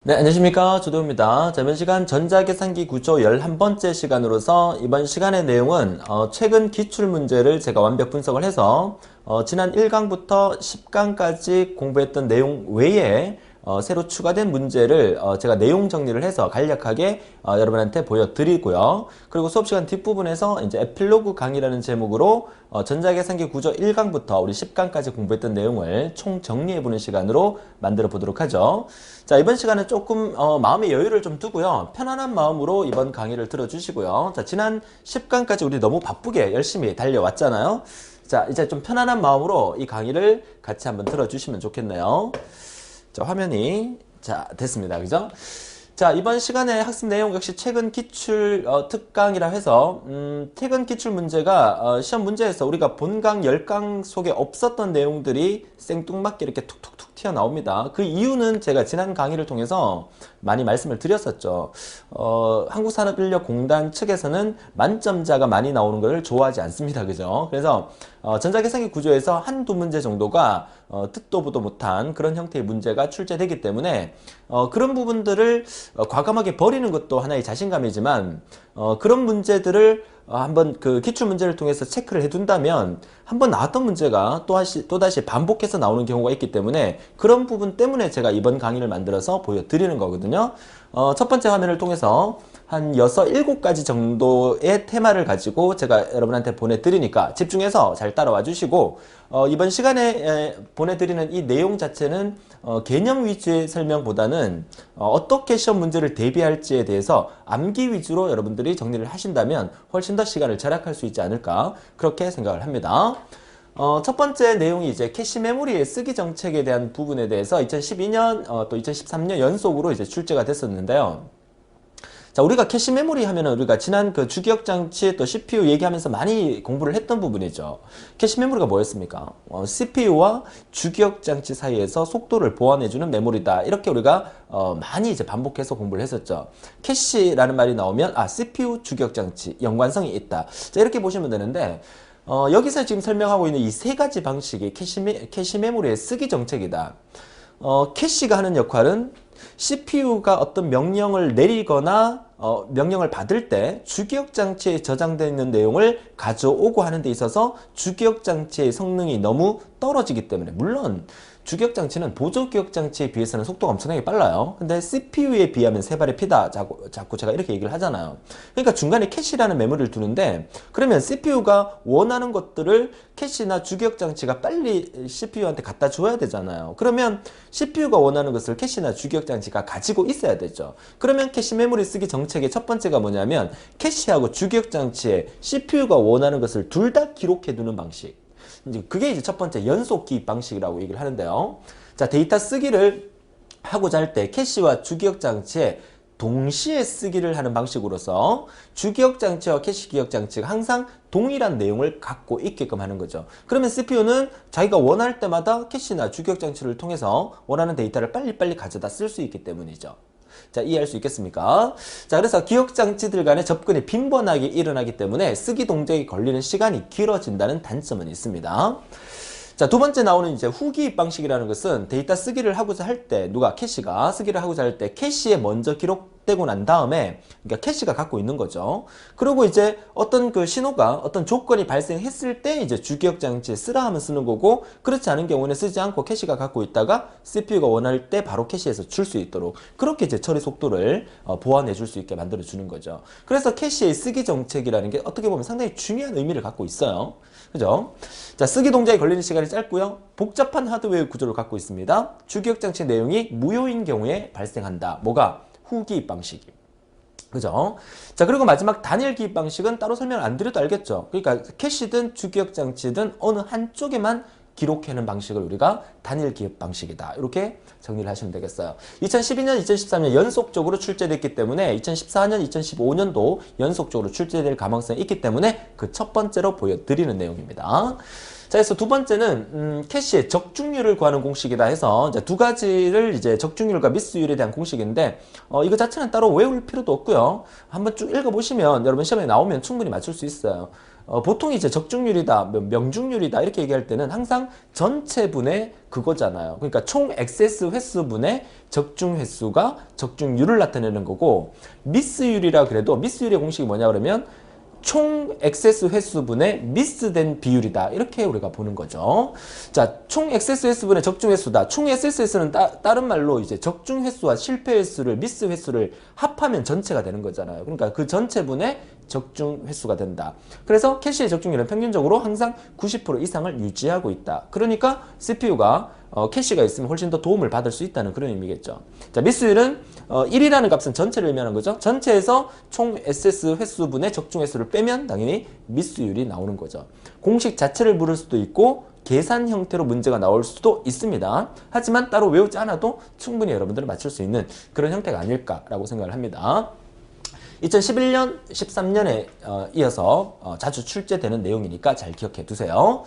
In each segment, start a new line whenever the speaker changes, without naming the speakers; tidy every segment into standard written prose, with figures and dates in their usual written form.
네, 안녕하십니까. 조도입니다. 자, 이번 시간 전자계산기 구조 11번째 시간으로서 이번 시간의 내용은 최근 기출문제를 제가 완벽 분석을 해서 지난 1강부터 10강까지 공부했던 내용 외에 새로 추가된 문제를 제가 내용 정리를 해서 간략하게 여러분한테 보여드리고요. 그리고 수업시간 뒷부분에서 이제 에필로그 강의라는 제목으로 전자계산기 구조 1강부터 우리 10강까지 공부했던 내용을 총 정리해보는 시간으로 만들어 보도록 하죠. 자, 이번 시간은 조금 마음의 여유를 좀 두고요. 편안한 마음으로 이번 강의를 들어주시고요. 자, 지난 10강까지 우리 너무 바쁘게 열심히 달려왔잖아요. 자, 이제 좀 편안한 마음으로 이 강의를 같이 한번 들어주시면 좋겠네요. 자, 화면이 됐습니다. 그죠? 자, 이번 시간에 학습 내용 역시 최근 기출 특강이라 해서 최근 기출 문제가 시험 문제에서 우리가 본강 10강 속에 없었던 내용들이 생뚱맞게 이렇게 툭툭툭 튀어나옵니다. 그 이유는 제가 지난 강의를 통해서 많이 말씀을 드렸었죠. 한국산업인력공단 측에서는 만점자가 많이 나오는 것을 좋아하지 않습니다. 그죠? 그래서 전자계산기 구조에서 한두 문제 정도가 듣도 보도 못한 그런 형태의 문제가 출제되기 때문에 그런 부분들을 과감하게 버리는 것도 하나의 자신감이지만 그런 문제들을 한번 그 기출 문제를 통해서 체크를 해둔다면 한번 나왔던 문제가 또다시 반복해서 나오는 경우가 있기 때문에 그런 부분 때문에 제가 이번 강의를 만들어서 보여드리는 거거든요. 첫 번째 화면을 통해서 한 6, 7가지 정도의 테마를 가지고 제가 여러분한테 보내드리니까 집중해서 잘 따라와 주시고 이번 시간에 보내드리는 이 내용 자체는 개념 위주의 설명보다는 어떻게 시험 문제를 대비할지에 대해서 암기 위주로 여러분들이 정리를 하신다면 훨씬 더 시간을 절약할 수 있지 않을까 그렇게 생각을 합니다. 첫 번째 내용이 이제 캐시 메모리의 쓰기 정책에 대한 부분에 대해서 2012년 또 2013년 연속으로 이제 출제가 됐었는데요. 자, 우리가 캐시 메모리 하면은 우리가 지난 그 주기억 장치 또 CPU 얘기하면서 많이 공부를 했던 부분이죠. 캐시 메모리가 뭐였습니까? CPU와 주기억 장치 사이에서 속도를 보완해주는 메모리다. 이렇게 우리가 많이 이제 반복해서 공부를 했었죠. 캐시라는 말이 나오면 CPU 주기억 장치 연관성이 있다. 자, 이렇게 보시면 되는데 여기서 지금 설명하고 있는 이 세 가지 방식이 캐시 메모리의 쓰기 정책이다. 캐시가 하는 역할은 CPU가 어떤 명령을 내리거나 명령을 받을 때 주기억 장치에 저장되어 있는 내용을 가져오고 하는 데 있어서 주기억 장치의 성능이 너무 떨어지기 때문에, 물론 주기억 장치는 보조 기억 장치에 비해서는 속도가 엄청나게 빨라요. 근데 CPU에 비하면 세 발의 피다 자꾸 제가 이렇게 얘기를 하잖아요. 그러니까 중간에 캐시라는 메모리를 두는데, 그러면 CPU가 원하는 것들을 캐시나 주기억 장치가 빨리 CPU한테 갖다 줘야 되잖아요. 그러면 CPU가 원하는 것을 캐시나 주기억 장치가 가지고 있어야 되죠. 그러면 캐시 메모리 쓰기 정책의 첫 번째가 뭐냐면 캐시하고 주기억 장치에 CPU가 원하는 것을 둘 다 기록해 두는 방식. 그게 이제 첫 번째 연속 기입 방식이라고 얘기를 하는데요. 자, 데이터 쓰기를 하고자 할 때 캐시와 주기억 장치에 동시에 쓰기를 하는 방식으로서 주기억 장치와 캐시 기억 장치가 항상 동일한 내용을 갖고 있게끔 하는 거죠. 그러면 CPU는 자기가 원할 때마다 캐시나 주기억 장치를 통해서 원하는 데이터를 빨리빨리 가져다 쓸 수 있기 때문이죠. 자, 이해할 수 있겠습니까? 자, 그래서 기억장치들 간의 접근이 빈번하게 일어나기 때문에 쓰기 동작이 걸리는 시간이 길어진다는 단점은 있습니다. 자, 두 번째 나오는 이제 후기입 방식이라는 것은 데이터 쓰기를 하고자 할 때, 캐시가 쓰기를 하고자 할 때 캐시에 먼저 기록되고 난 다음에, 그러니까 캐시가 갖고 있는 거죠. 그리고 이제 어떤 그 신호가, 어떤 조건이 발생했을 때 이제 주기억 장치에 쓰라 하면 쓰는 거고, 그렇지 않은 경우는 쓰지 않고 캐시가 갖고 있다가 CPU가 원할 때 바로 캐시에서 줄 수 있도록 그렇게 이제 처리 속도를 보완해 줄 수 있게 만들어 주는 거죠. 그래서 캐시의 쓰기 정책이라는 게 어떻게 보면 상당히 중요한 의미를 갖고 있어요. 그죠? 자, 쓰기 동작이 걸리는 시간이 짧고요. 복잡한 하드웨어 구조를 갖고 있습니다. 주기억 장치 내용이 무효인 경우에 발생한다. 뭐가? 후기입 방식이. 그죠? 자, 그리고 마지막 단일 기입 방식은 따로 설명을 안 드려도 알겠죠? 그러니까 캐시든 주기억 장치든 어느 한쪽에만 기록하는 방식을 우리가 단일 기입 방식이다. 이렇게 정리를 하시면 되겠어요. 2012년, 2013년 연속적으로 출제됐기 때문에 2014년, 2015년도 연속적으로 출제될 가능성이 있기 때문에 그 첫 번째로 보여드리는 내용입니다. 자, 그래서 두 번째는 캐시의 적중률을 구하는 공식이다 해서 이제 두 가지를 이제 적중률과 미스율에 대한 공식인데 이거 자체는 따로 외울 필요도 없고요. 한번 쭉 읽어보시면 여러분 시험에 나오면 충분히 맞출 수 있어요. 보통 이제 적중률이다, 명중률이다 이렇게 얘기할 때는 항상 전체분의 그거잖아요. 그러니까 총 액세스 횟수분의 적중 횟수가 적중률을 나타내는 거고, 미스율이라 그래도 미스율의 공식이 뭐냐 그러면 총 액세스 횟수분의 미스된 비율이다. 이렇게 우리가 보는 거죠. 자, 총 액세스 횟수분의 적중 횟수다. 총 액세스 횟수는 다른 말로 이제 적중 횟수와 실패 횟수를, 미스 횟수를 합하면 전체가 되는 거잖아요. 그러니까 그 전체분의 적중 횟수가 된다. 그래서 캐시의 적중률은 평균적으로 항상 90% 이상을 유지하고 있다. 그러니까 CPU가 캐시가 있으면 훨씬 더 도움을 받을 수 있다는 그런 의미겠죠. 자, 미스율은 1이라는 값은 전체를 의미하는 거죠. 전체에서 총 SS 횟수분의 적중 횟수를 빼면 당연히 미스율이 나오는 거죠. 공식 자체를 물을 수도 있고 계산 형태로 문제가 나올 수도 있습니다. 하지만 따로 외우지 않아도 충분히 여러분들은 맞출 수 있는 그런 형태가 아닐까라고 생각을 합니다. 2011년, 13년에 이어서 자주 출제되는 내용이니까 잘 기억해 두세요.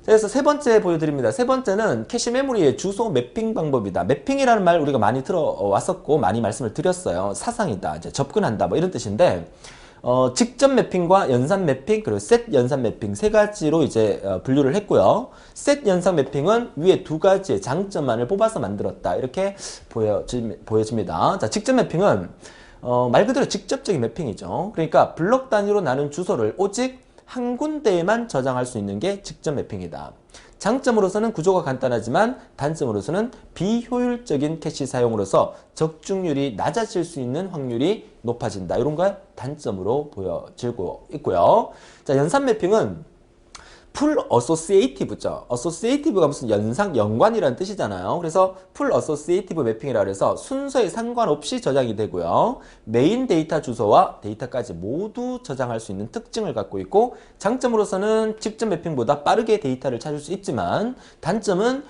그래서 세 번째 보여드립니다. 세 번째는 캐시 메모리의 주소 매핑 방법이다. 매핑이라는 말 우리가 많이 들어왔었고 많이 말씀을 드렸어요. 사상이다, 이제 접근한다, 뭐 이런 뜻인데, 직접 매핑과 연산 매핑, 그리고 셋 연산 매핑 세 가지로 이제 분류를 했고요. 셋 연산 매핑은 위에 두 가지의 장점만을 뽑아서 만들었다. 이렇게 보여집니다. 자, 직접 매핑은 말 그대로 직접적인 매핑이죠. 그러니까 블록 단위로 나눈 주소를 오직 한 군데에만 저장할 수 있는 게 직접 매핑이다. 장점으로서는 구조가 간단하지만 단점으로서는 비효율적인 캐시 사용으로서 적중률이 낮아질 수 있는 확률이 높아진다. 이런 걸 단점으로 보여지고 있고요. 자, 연산 매핑은 풀 어소시에이티브죠. 어소시에이티브가 무슨 연관이라는 뜻이잖아요. 그래서 풀 어소시에이티브 매핑이라 그래서 순서에 상관없이 저장이 되고요. 메인 데이터 주소와 데이터까지 모두 저장할 수 있는 특징을 갖고 있고, 장점으로서는 직접 매핑보다 빠르게 데이터를 찾을 수 있지만, 단점은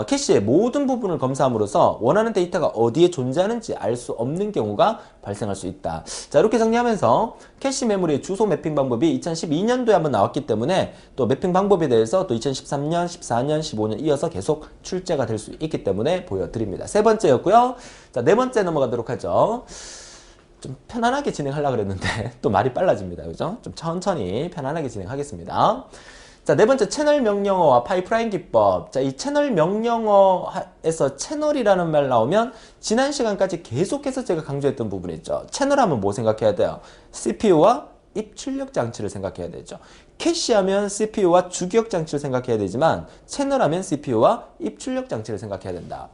캐시의 모든 부분을 검사함으로써 원하는 데이터가 어디에 존재하는지 알 수 없는 경우가 발생할 수 있다. 자, 이렇게 정리하면서 캐시 메모리의 주소 매핑 방법이 2012년도에 한번 나왔기 때문에 또 매핑 방법에 대해서 또 2013년, 14년, 15년 이어서 계속 출제가 될 수 있기 때문에 보여드립니다. 세 번째였고요. 자, 네 번째 넘어가도록 하죠. 좀 편안하게 진행하려고 그랬는데 또 말이 빨라집니다. 그죠? 좀 천천히 편안하게 진행하겠습니다. 자, 네 번째, 채널 명령어와 파이프라인 기법. 자, 이 채널 명령어에서 채널이라는 말 나오면 지난 시간까지 계속해서 제가 강조했던 부분이 있죠. 채널하면 뭐 생각해야 돼요? CPU와 입출력 장치를 생각해야 되죠. 캐시하면 CPU와 주기억 장치를 생각해야 되지만 채널하면 CPU와 입출력 장치를 생각해야 된다.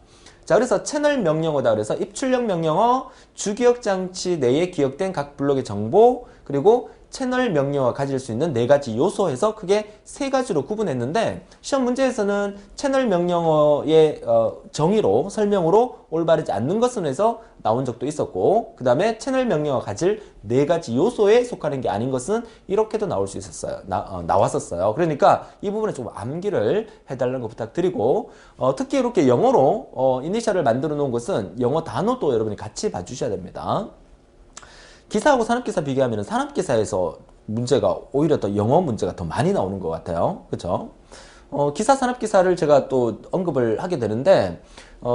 자, 그래서 채널 명령어다. 그래서 입출력 명령어, 주기억 장치 내에 기억된 각 블록의 정보, 그리고 채널 명령어가 가질 수 있는 네 가지 요소에서 크게 세 가지로 구분했는데, 시험 문제에서는 채널 명령어의 정의로, 설명으로 올바르지 않는 것은 해서 나온 적도 있었고, 그 다음에 채널 명령어가 가질 네 가지 요소에 속하는 게 아닌 것은 이렇게도 나올 수 있었어요. 나왔었어요. 그러니까 이 부분에 좀 암기를 해달라는 거 부탁드리고, 특히 이렇게 영어로 이니셜을 만들어 놓은 것은 영어 단어도 여러분이 같이 봐주셔야 됩니다. 기사하고 산업기사 비교하면 산업기사에서 문제가 오히려 더 영어 문제가 더 많이 나오는 것 같아요. 그렇죠? 기사 산업기사를 제가 또 언급을 하게 되는데,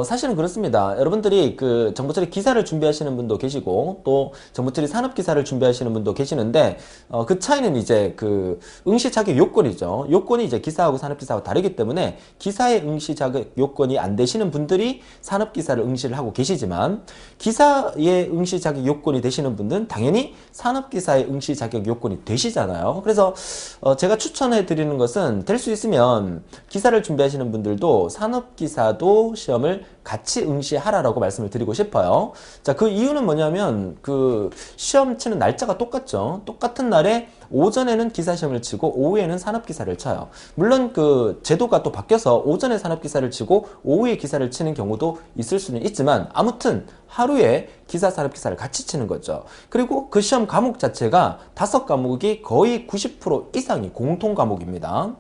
사실은 그렇습니다. 여러분들이 그 정보처리 기사를 준비하시는 분도 계시고 또 정보처리 산업기사를 준비하시는 분도 계시는데, 그 차이는 이제 그 응시 자격 요건이죠. 요건이 이제 기사하고 산업기사하고 다르기 때문에 기사의 응시 자격 요건이 안 되시는 분들이 산업기사를 응시를 하고 계시지만, 기사의 응시 자격 요건이 되시는 분들은 당연히 산업기사의 응시 자격 요건이 되시잖아요. 그래서 제가 추천해 드리는 것은 될 수 있으면 기사를 준비하시는 분들도 산업기사도 시험을 같이 응시하라라고 말씀을 드리고 싶어요. 자, 그 이유는 뭐냐면 그 시험 치는 날짜가 똑같죠. 똑같은 날에 오전에는 기사 시험을 치고 오후에는 산업기사를 쳐요. 물론 그 제도가 또 바뀌어서 오전에 산업기사를 치고 오후에 기사를 치는 경우도 있을 수는 있지만, 아무튼 하루에 기사 산업기사를 같이 치는 거죠. 그리고 그 시험 과목 자체가 5과목이 거의 90% 이상이 공통 과목입니다.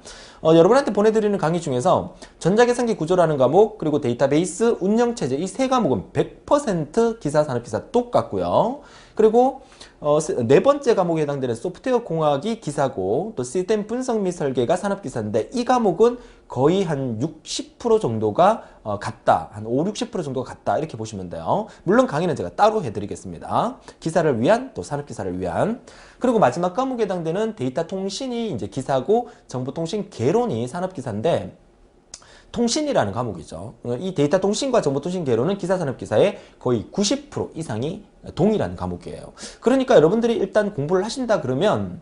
여러분한테 보내드리는 강의 중에서 전자계산기 구조라는 과목, 그리고 데이터베이스, 운영체제, 이 세 과목은 100% 기사 산업기사 똑같고요. 그리고 네 번째 과목에 해당되는 소프트웨어 공학이 기사고, 또 시스템 분석 및 설계가 산업기사인데, 이 과목은 거의 한 60% 정도가 같다. 한 5, 60% 정도가 같다. 이렇게 보시면 돼요. 물론 강의는 제가 따로 해드리겠습니다. 기사를 위한, 또 산업기사를 위한. 그리고 마지막 과목에 해당되는 데이터 통신이 이제 기사고, 정보통신 개론이 산업기사인데, 통신이라는 과목이죠. 이 데이터 통신과 정보통신 개론은 기사산업기사의 거의 90% 이상이 동일한 과목이에요. 그러니까 여러분들이 일단 공부를 하신다 그러면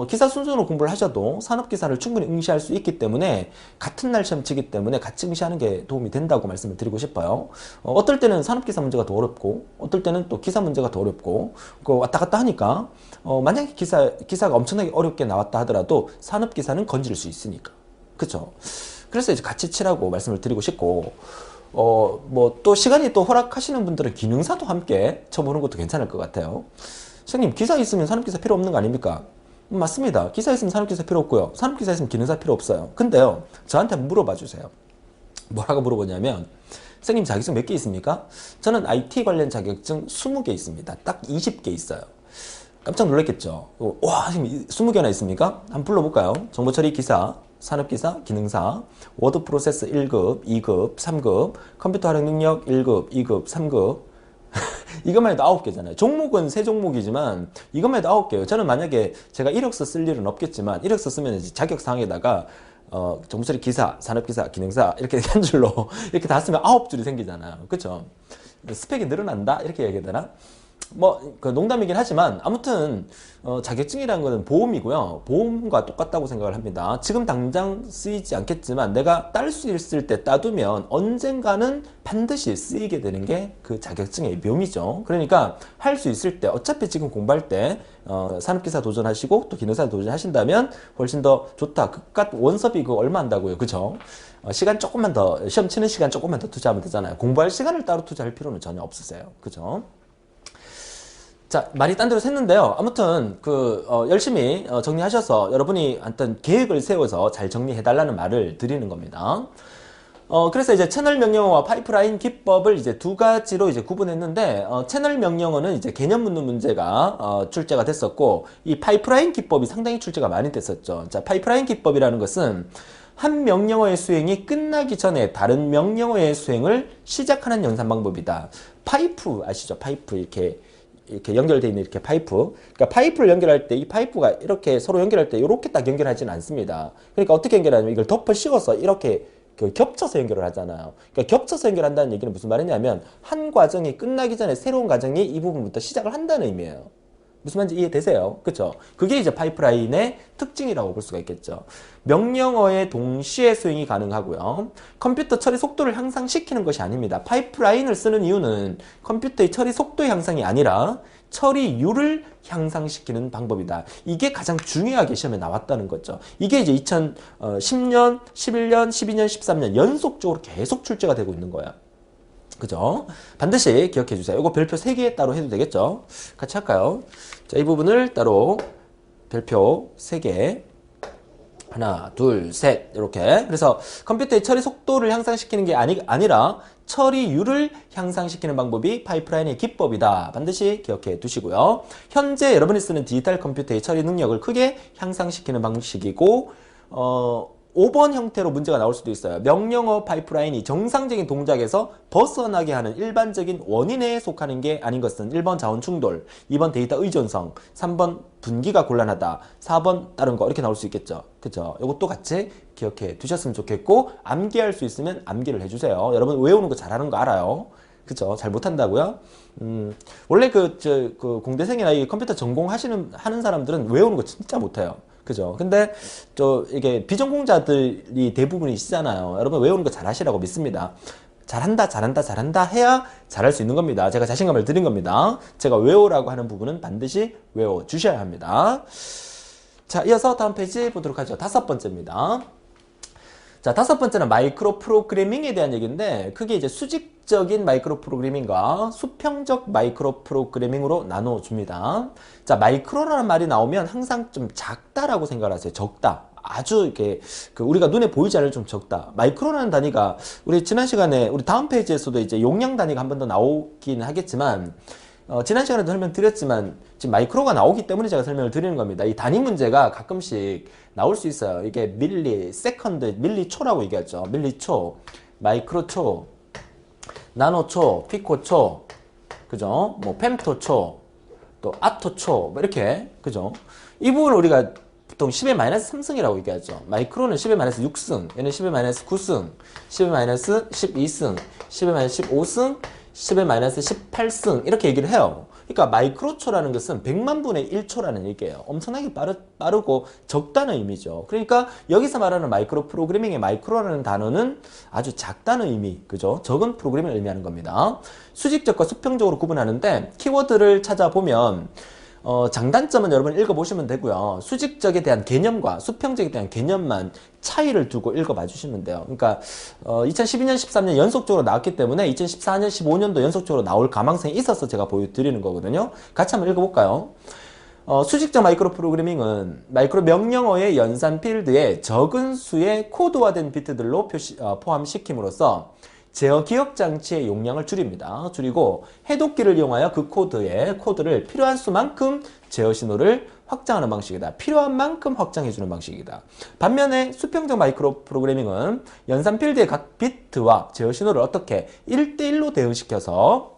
기사 순서로 공부를 하셔도 산업기사를 충분히 응시할 수 있기 때문에 같은 날 시험 치기 때문에 같이 응시하는 게 도움이 된다고 말씀을 드리고 싶어요. 어떨 때는 산업기사 문제가 더 어렵고 어떨 때는 또 기사 문제가 더 어렵고 왔다 갔다 하니까 만약에 기사가 엄청나게 어렵게 나왔다 하더라도 산업기사는 건질 수 있으니까. 그쵸? 그래서 이제 같이 치라고 말씀을 드리고 싶고, 뭐 또 시간이 또 허락하시는 분들은 기능사도 함께 쳐보는 것도 괜찮을 것 같아요. 선생님, 기사 있으면 산업기사 필요 없는 거 아닙니까? 맞습니다. 기사 있으면 산업기사 필요 없고요. 산업기사 있으면 기능사 필요 없어요. 근데요, 저한테 물어봐 주세요. 뭐라고 물어보냐면, 선생님 자격증 몇 개 있습니까? 저는 IT 관련 자격증 20개 있습니다. 딱 20개 있어요. 깜짝 놀랐겠죠? 와, 지금 20개나 있습니까? 한번 불러볼까요? 정보처리 기사, 산업기사, 기능사, 워드 프로세스 1급, 2급, 3급, 컴퓨터 활용 능력 1급, 2급, 3급. 이것만 해도 9개잖아요. 종목은 3종목이지만 이것만 해도 9개예요. 저는 만약에 제가 이력서 쓸 일은 없겠지만 이력서 쓰면 이제 자격사항에다가 정보처리 기사, 산업기사, 기능사 이렇게 한 줄로 이렇게 다 쓰면 9줄이 생기잖아요. 그쵸? 스펙이 늘어난다? 이렇게 얘기해야 되나? 농담이긴 하지만 아무튼 자격증이라는 것은 보험이고요. 보험과 똑같다고 생각을 합니다. 지금 당장 쓰이지 않겠지만 내가 딸 수 있을 때 따두면 언젠가는 반드시 쓰이게 되는 게 그 자격증의 묘미죠. 그러니까 할 수 있을 때 어차피 지금 공부할 때 산업기사 도전하시고 또 기능사 도전하신다면 훨씬 더 좋다. 그깟 원섭이 그거 얼마 한다고요. 그죠? 시간 조금만 더, 시험 치는 시간 조금만 더 투자하면 되잖아요. 공부할 시간을 따로 투자할 필요는 전혀 없으세요. 그죠? 자, 말이 딴 데로 샜는데요. 아무튼 열심히 정리하셔서 여러분이 어떤 계획을 세워서 잘 정리해달라는 말을 드리는 겁니다. 그래서 이제 채널 명령어와 파이프라인 기법을 이제 두 가지로 이제 구분했는데, 채널 명령어는 이제 개념 묻는 문제가 출제가 됐었고, 이 파이프라인 기법이 상당히 출제가 많이 됐었죠. 자, 파이프라인 기법이라는 것은 한 명령어의 수행이 끝나기 전에 다른 명령어의 수행을 시작하는 연산 방법이다. 파이프 아시죠? 파이프 이렇게 연결되어 있는 이렇게 파이프. 그러니까 파이프를 연결할 때 이 파이프가 이렇게 서로 연결할 때 이렇게 딱 연결하지는 않습니다. 그러니까 어떻게 연결하냐면 이걸 덮어 씌워서 이렇게 겹쳐서 연결을 하잖아요. 그러니까 겹쳐서 연결한다는 얘기는 무슨 말이냐면 한 과정이 끝나기 전에 새로운 과정이 이 부분부터 시작을 한다는 의미예요. 무슨 말인지 이해되세요? 그쵸? 그게 이제 파이프라인의 특징이라고 볼 수가 있겠죠. 명령어의 동시에 수행이 가능하고요. 컴퓨터 처리 속도를 향상시키는 것이 아닙니다. 파이프라인을 쓰는 이유는 컴퓨터의 처리 속도 향상이 아니라 처리율을 향상시키는 방법이다. 이게 가장 중요하게 시험에 나왔다는 거죠. 이게 이제 2010년, 11년, 12년, 13년 연속적으로 계속 출제가 되고 있는 거야. 그죠? 반드시 기억해 주세요. 이거 별표 3개 따로 해도 되겠죠? 같이 할까요? 자, 이 부분을 따로 별표 3개. 하나, 둘, 셋. 이렇게. 그래서 컴퓨터의 처리 속도를 향상시키는 게 아니라 처리율을 향상시키는 방법이 파이프라인의 기법이다. 반드시 기억해 두시고요. 현재 여러분이 쓰는 디지털 컴퓨터의 처리 능력을 크게 향상시키는 방식이고, 5번 형태로 문제가 나올 수도 있어요. 명령어 파이프라인이 정상적인 동작에서 벗어나게 하는 일반적인 원인에 속하는 게 아닌 것은 1번 자원 충돌, 2번 데이터 의존성, 3번 분기가 곤란하다, 4번 다른 거 이렇게 나올 수 있겠죠. 그죠? 이것도 같이 기억해 두셨으면 좋겠고, 암기할 수 있으면 암기를 해주세요. 여러분 외우는 거 잘하는 거 알아요. 그죠? 잘 못한다고요? 원래 공대생이나 이 컴퓨터 하는 사람들은 외우는 거 진짜 못해요. 그죠? 근데 이게 비전공자들이 대부분이시잖아요. 여러분 외우는 거 잘하시라고 믿습니다. 잘한다 해야 잘할 수 있는 겁니다. 제가 자신감을 드린 겁니다. 제가 외우라고 하는 부분은 반드시 외워 주셔야 합니다. 자, 이어서 다음 페이지 보도록 하죠. 5번째입니다. 자, 5번째는 마이크로 프로그래밍에 대한 얘기인데, 그게 이제 수직적인 마이크로 프로그래밍과 수평적 마이크로 프로그래밍으로 나눠줍니다. 자, 마이크로라는 말이 나오면 항상 좀 작다라고 생각을 하세요. 적다. 아주 이렇게 우리가 눈에 보이지 않을 좀 적다. 마이크로라는 단위가 우리 지난 시간에 우리 다음 페이지에서도 이제 용량 단위가 한 번 더 나오긴 하겠지만, 지난 시간에도 설명드렸지만 지금 마이크로가 나오기 때문에 제가 설명을 드리는 겁니다. 이 단위 문제가 가끔씩 나올 수 있어요. 이게 밀리, 세컨드, 밀리초라고 얘기하죠. 밀리초, 마이크로초, 나노초, 피코초, 그죠? 뭐 펜토초, 또 아토초, 뭐 이렇게, 그죠? 이 부분을 우리가 보통 10의 마이너스 3승이라고 얘기하죠. 마이크로는 10의 마이너스 6승, 얘는 10의 마이너스 9승, 10의 마이너스 12승, 10의 마이너스 15승, 10의 마이너스 18승 이렇게 얘기를 해요. 그러니까 마이크로초라는 것은 100만 분의 1초라는 얘기예요. 엄청나게 빠르고 적다는 의미죠. 그러니까 여기서 말하는 마이크로 프로그래밍의 마이크로라는 단어는 아주 작다는 의미, 그죠? 적은 프로그래밍을 의미하는 겁니다. 수직적과 수평적으로 구분하는데 키워드를 찾아보면 장단점은 여러분 읽어보시면 되고요. 수직적에 대한 개념과 수평적에 대한 개념만 차이를 두고 읽어봐 주시면 돼요. 그러니까 2012년, 13년 연속적으로 나왔기 때문에 2014년, 15년도 연속적으로 나올 가망성이 있어서 제가 보여드리는 거거든요. 같이 한번 읽어볼까요? 수직적 마이크로 프로그래밍은 마이크로 명령어의 연산 필드에 적은 수의 코드화된 비트들로 포함시킴으로써 제어 기억 장치의 용량을 줄이고 해독기를 이용하여 그 코드를 필요한 수만큼 제어 신호를 확장하는 방식이다. 필요한 만큼 확장해주는 방식이다. 반면에 수평적 마이크로 프로그래밍은 연산 필드의 각 비트와 제어 신호를 어떻게 1대1로 대응시켜서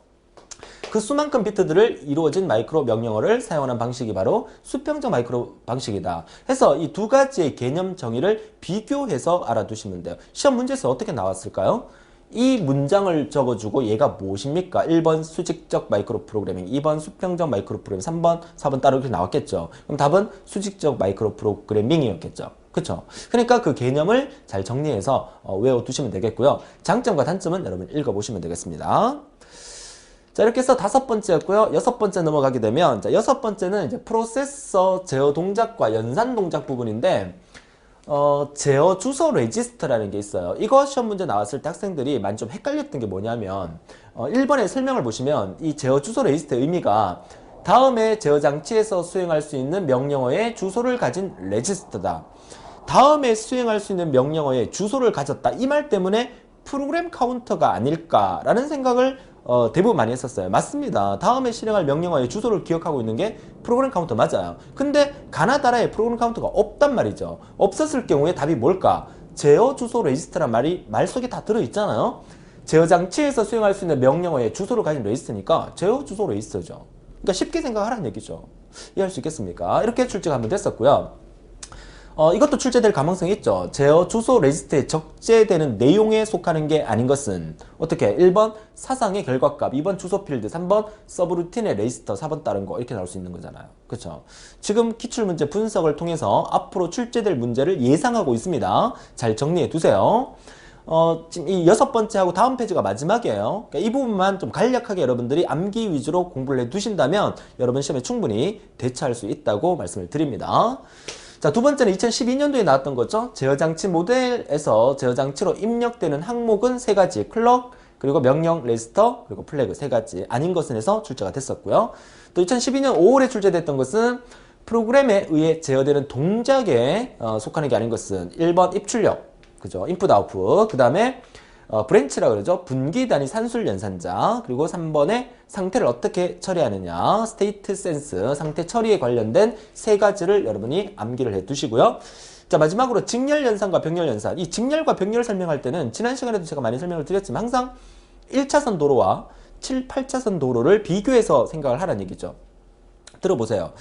그 수만큼 비트들을 이루어진 마이크로 명령어를 사용하는 방식이 바로 수평적 마이크로 방식이다. 해서 이 두 가지의 개념 정의를 비교해서 알아두시면 돼요. 시험 문제에서 어떻게 나왔을까요? 이 문장을 적어주고 얘가 무엇입니까? 1번 수직적 마이크로 프로그래밍, 2번 수평적 마이크로 프로그래밍, 3번, 4번 따로 이렇게 나왔겠죠. 그럼 답은 수직적 마이크로 프로그래밍이었겠죠. 그쵸? 그러니까 그 개념을 잘 정리해서 외워두시면 되겠고요. 장점과 단점은 여러분 읽어보시면 되겠습니다. 자, 이렇게 해서 5번째였고요. 6번째 넘어가게 되면, 자, 6번째는 이제 프로세서 제어 동작과 연산 동작 부분인데, 제어 주소 레지스터라는 게 있어요. 이거 시험 문제 나왔을 때 학생들이 많이 좀 헷갈렸던 게 뭐냐면 1번의 설명을 보시면 이 제어 주소 레지스터의 의미가 다음에 제어 장치에서 수행할 수 있는 명령어의 주소를 가진 레지스터다. 다음에 수행할 수 있는 명령어의 주소를 가졌다. 이 말 때문에 프로그램 카운터가 아닐까라는 생각을 대부분 많이 했었어요. 맞습니다. 다음에 실행할 명령어의 주소를 기억하고 있는 게 프로그램 카운터 맞아요. 근데 가나다라에 프로그램 카운터가 없단 말이죠. 없었을 경우에 답이 뭘까? 제어 주소 레지스터란 말이 말 속에 다 들어있잖아요. 제어 장치에서 수행할 수 있는 명령어의 주소를 가진 레지스터니까 제어 주소 레지스터죠. 그러니까 쉽게 생각하라는 얘기죠. 이해할 수 있겠습니까? 이렇게 출제가 한번 됐었고요. 이것도 출제될 가능성이 있죠. 제어 주소 레지스터에 적재되는 내용에 속하는 게 아닌 것은 어떻게? 1번 사상의 결과값, 2번 주소 필드, 3번 서브루틴의 레지스터, 4번 다른 거 이렇게 나올 수 있는 거잖아요. 그렇죠? 지금 기출문제 분석을 통해서 앞으로 출제될 문제를 예상하고 있습니다. 잘 정리해 두세요. 지금 이 6번째하고 다음 페이지가 마지막이에요. 그러니까 이 부분만 좀 간략하게 여러분들이 암기 위주로 공부를 해 두신다면 여러분 시험에 충분히 대처할 수 있다고 말씀을 드립니다. 자, 두 번째는 2012년도에 나왔던 거죠. 제어장치 모델에서 제어장치로 입력되는 항목은 3가지. 클럭, 그리고 명령, 레지스터, 그리고 플래그 3가지. 아닌 것은 에서 출제가 됐었고요. 또 2012년 5월에 출제됐던 것은 프로그램에 의해 제어되는 동작에 속하는 게 아닌 것은 1번 입출력, 그죠? 인풋 아웃풋. 그 다음에 브랜치라 그러죠. 분기 단위 산술 연산자. 그리고 3번에 상태를 어떻게 처리하느냐. 스테이트 센스, 상태 처리에 관련된 3가지를 여러분이 암기를 해 두시고요. 자, 마지막으로 직렬 연산과 병렬 연산. 이 직렬과 병렬 설명할 때는 지난 시간에도 제가 많이 설명을 드렸지만 항상 1차선 도로와 7, 8차선 도로를 비교해서 생각을 하라는 얘기죠. 들어보세요.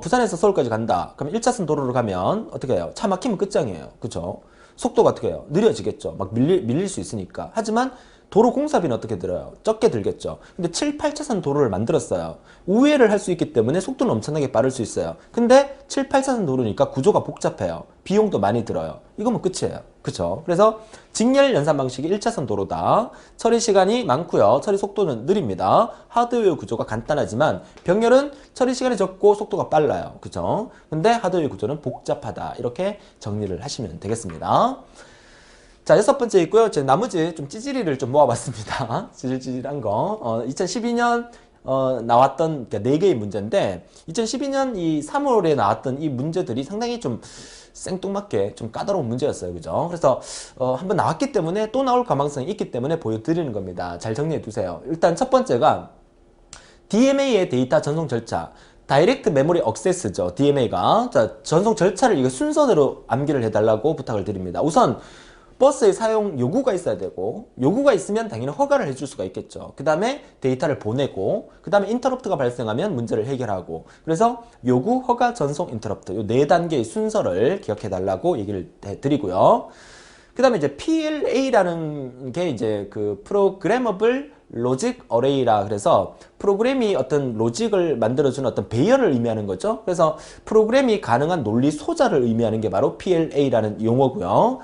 부산에서 서울까지 간다. 그럼 1차선 도로로 가면 어떻게 해요? 차 막히면 끝장이에요. 그쵸? 속도가 어떻게 해요? 느려지겠죠. 막 밀릴 수 있으니까. 하지만 도로 공사비는 어떻게 들어요? 적게 들겠죠. 근데 7, 8차선 도로를 만들었어요. 우회를 할 수 있기 때문에 속도는 엄청나게 빠를 수 있어요. 근데 7, 8차선 도로니까 구조가 복잡해요. 비용도 많이 들어요. 이거면 끝이에요. 그쵸? 그래서 직렬 연산 방식이 1차선 도로다. 처리 시간이 많고요. 처리 속도는 느립니다. 하드웨어 구조가 간단하지만 병렬은 처리 시간이 적고 속도가 빨라요. 그쵸? 근데 하드웨어 구조는 복잡하다. 이렇게 정리를 하시면 되겠습니다. 자, 6번째 있고요. 제 나머지 좀 찌질이를 좀 모아봤습니다. 찌질찌질한 거. 2012년 나왔던 4개의 문제인데 2012년 이 3월에 나왔던 이 문제들이 상당히 좀 생뚱맞게 좀 까다로운 문제였어요. 그죠? 그래서 한번 나왔기 때문에 또 나올 가능성이 있기 때문에 보여드리는 겁니다. 잘 정리해 두세요. 일단 첫 번째가 DMA의 데이터 전송 절차, 다이렉트 메모리 액세스죠. DMA가. 자, 전송 절차를 이거 순서대로 암기를 해달라고 부탁을 드립니다. 우선 버스의 사용 요구가 있어야 되고, 요구가 있으면 당연히 허가를 해줄 수가 있겠죠. 그 다음에 데이터를 보내고, 그 다음에 인터럽트가 발생하면 문제를 해결하고, 그래서 요구, 허가, 전송, 인터럽트 요 네 단계의 순서를 기억해 달라고 얘기를 해드리고요. 그 다음에 이제 PLA라는 게 이제 그 프로그래머블 로직 어레이라, 그래서 프로그램이 어떤 로직을 만들어주는 어떤 배열을 의미하는 거죠. 그래서 프로그램이 가능한 논리 소자를 의미하는 게 바로 PLA라는 용어고요.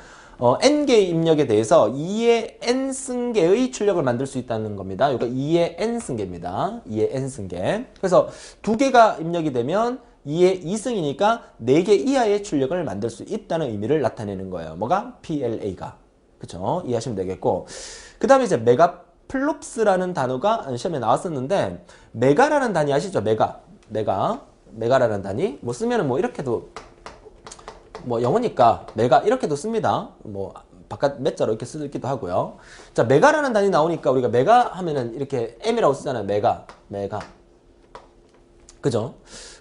n개의 입력에 대해서 2의 n승계의 출력을 만들 수 있다는 겁니다. 이거 2의 n승계입니다. 2의 n승계. 그래서 2개가 입력이 되면 2의 2승이니까 4개 이하의 출력을 만들 수 있다는 의미를 나타내는 거예요. 뭐가? PLA가. 그쵸? 이해하시면 되겠고. 그 다음에 이제 메가플롭스라는 단어가 시험에 나왔었는데, 메가라는 단위 아시죠? 메가라는 단위. 뭐 쓰면은 뭐 이렇게도, 뭐 영어니까 메가 이렇게도 씁니다. 뭐 바깥 몇 자로 이렇게 쓰기도 하고요. 자, 메가라는 단위 나오니까 우리가 메가 하면은 이렇게 M이라고 쓰잖아요. 메가. 그죠?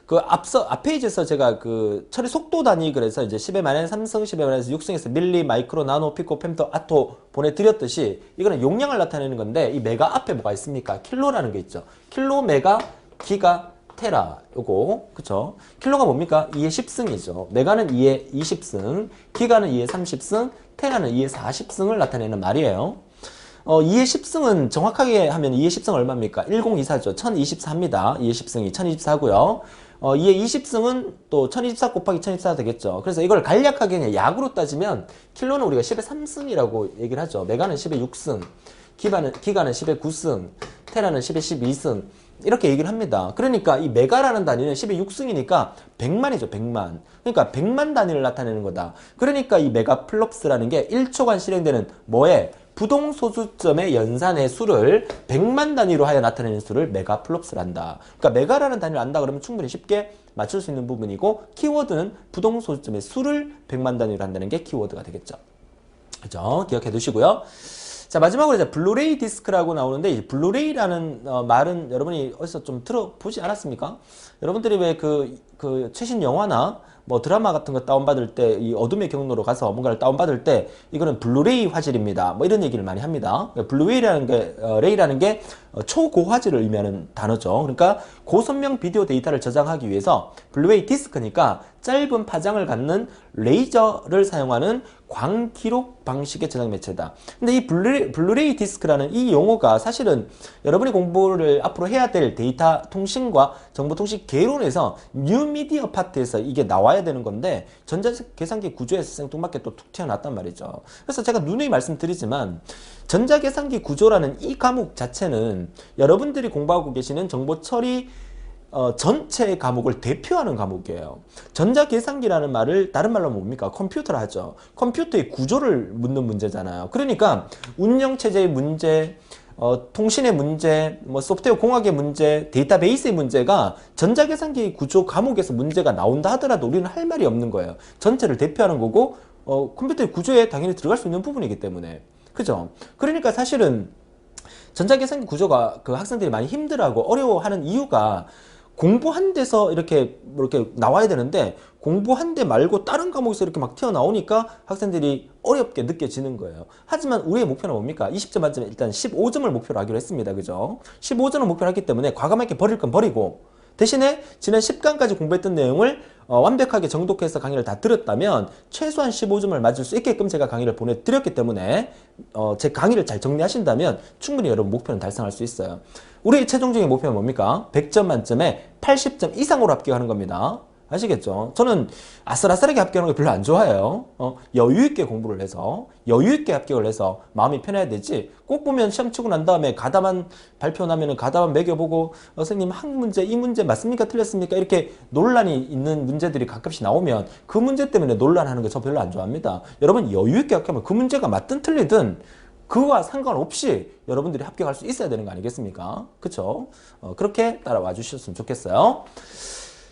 그 앞 페이지에서 제가 그 처리 속도 단위, 그래서 이제 10의 마이너스 3승, 10의 마이너스 6승에서 밀리, 마이크로, 나노, 피코, 펜토, 아토 보내드렸듯이 이거는 용량을 나타내는 건데, 이 메가 앞에 뭐가 있습니까? 킬로라는 게 있죠. 킬로, 메가, 기가, 테라, 요거, 그쵸? 킬로가 뭡니까? 2의 10승이죠. 메가는 2의 20승, 기가는 2의 30승, 테라는 2의 40승을 나타내는 말이에요. 2의 10승은 정확하게 하면 2의 10승 얼마입니까? 1024죠. 1024입니다. 2의 10승이 1024고요. 2의 20승은 또 1024 곱하기 1024 되겠죠. 그래서 이걸 간략하게 그냥 약으로 따지면 킬로는 우리가 10의 3승이라고 얘기를 하죠. 메가는 10의 6승, 기가는 10의 9승, 테라는 10의 12승. 이렇게 얘기를 합니다. 그러니까 이 메가라는 단위는 10의 6승이니까 100만이죠. 100만. 그러니까 100만 단위를 나타내는 거다. 그러니까 이 메가플롭스라는 게 1초간 실행되는 뭐에? 부동소수점의 연산의 수를 100만 단위로 하여 나타내는 수를 메가플롭스란다. 그러니까 메가라는 단위를 안다 그러면 충분히 쉽게 맞출 수 있는 부분이고, 키워드는 부동소수점의 수를 100만 단위로 한다는 게 키워드가 되겠죠. 그죠? 기억해 두시고요. 자, 마지막으로 이제 블루레이 디스크라고 나오는데, 이 블루레이라는 말은 여러분이 어디서 좀 들어보지 않았습니까? 여러분들이 왜 그 최신 영화나 뭐 드라마 같은 거 다운받을 때, 이 어둠의 경로로 가서 뭔가를 다운받을 때 이거는 블루레이 화질입니다, 뭐 이런 얘기를 많이 합니다. 블루레이라는 게 초고화질을 의미하는 단어죠. 그러니까 고선명 비디오 데이터를 저장하기 위해서 블루레이 디스크니까 짧은 파장을 갖는 레이저를 사용하는 광기록 방식의 저장 매체다. 근데 이 블루레이 디스크라는 이 용어가 사실은 여러분이 공부를 앞으로 해야 될 데이터 통신과 정보통신 개론에서 뉴미디어 파트에서 이게 나와야 되는 건데, 전자계산기 구조에서 생뚱맞게 또 툭 튀어났단 말이죠. 그래서 제가 누누이 말씀드리지만, 전자계산기 구조라는 이 과목 자체는 여러분들이 공부하고 계시는 정보처리 전체 과목을 대표하는 과목이에요. 전자계산기라는 말을 다른 말로 뭡니까? 컴퓨터라 하죠. 컴퓨터의 구조를 묻는 문제잖아요. 그러니까 운영체제의 문제, 통신의 문제, 뭐 소프트웨어 공학의 문제, 데이터베이스의 문제가 전자계산기 구조 과목에서 문제가 나온다 하더라도 우리는 할 말이 없는 거예요. 전체를 대표하는 거고, 컴퓨터의 구조에 당연히 들어갈 수 있는 부분이기 때문에. 그죠? 그러니까 사실은 전자계산기 구조가 그 학생들이 많이 힘들어하고 어려워하는 이유가, 공부한 데서 이렇게 나와야 되는데 공부한 데 말고 다른 과목에서 이렇게 막 튀어나오니까 학생들이 어렵게 느껴지는 거예요. 하지만 우리의 목표는 뭡니까? 20점 만점에 일단 15점을 목표로 하기로 했습니다. 그죠? 15점을 목표로 했기 때문에 과감하게 버릴 건 버리고, 대신에 지난 10강까지 공부했던 내용을 완벽하게 정독해서 강의를 다 들었다면 최소한 15점을 맞을 수 있게끔 제가 강의를 보내드렸기 때문에 제 강의를 잘 정리하신다면 충분히 여러분 목표는 달성할 수 있어요. 우리의 최종적인 목표는 뭡니까? 100점 만점에 80점 이상으로 합격하는 겁니다. 아시겠죠? 저는 아슬아슬하게 합격하는 거 별로 안 좋아해요. 여유있게 공부를 해서, 여유있게 합격을 해서 마음이 편해야 되지, 꼭 보면 시험 치고 난 다음에 가담한 발표 나면은 가담한 매겨보고, 선생님 한 문제, 이 문제 맞습니까? 틀렸습니까? 이렇게 논란이 있는 문제들이 가끔씩 나오면 그 문제 때문에 논란하는 거 저 별로 안 좋아합니다. 여러분 여유있게 합격하면 그 문제가 맞든 틀리든 그거와 상관없이 여러분들이 합격할 수 있어야 되는 거 아니겠습니까? 그쵸? 그렇게 따라와 주셨으면 좋겠어요.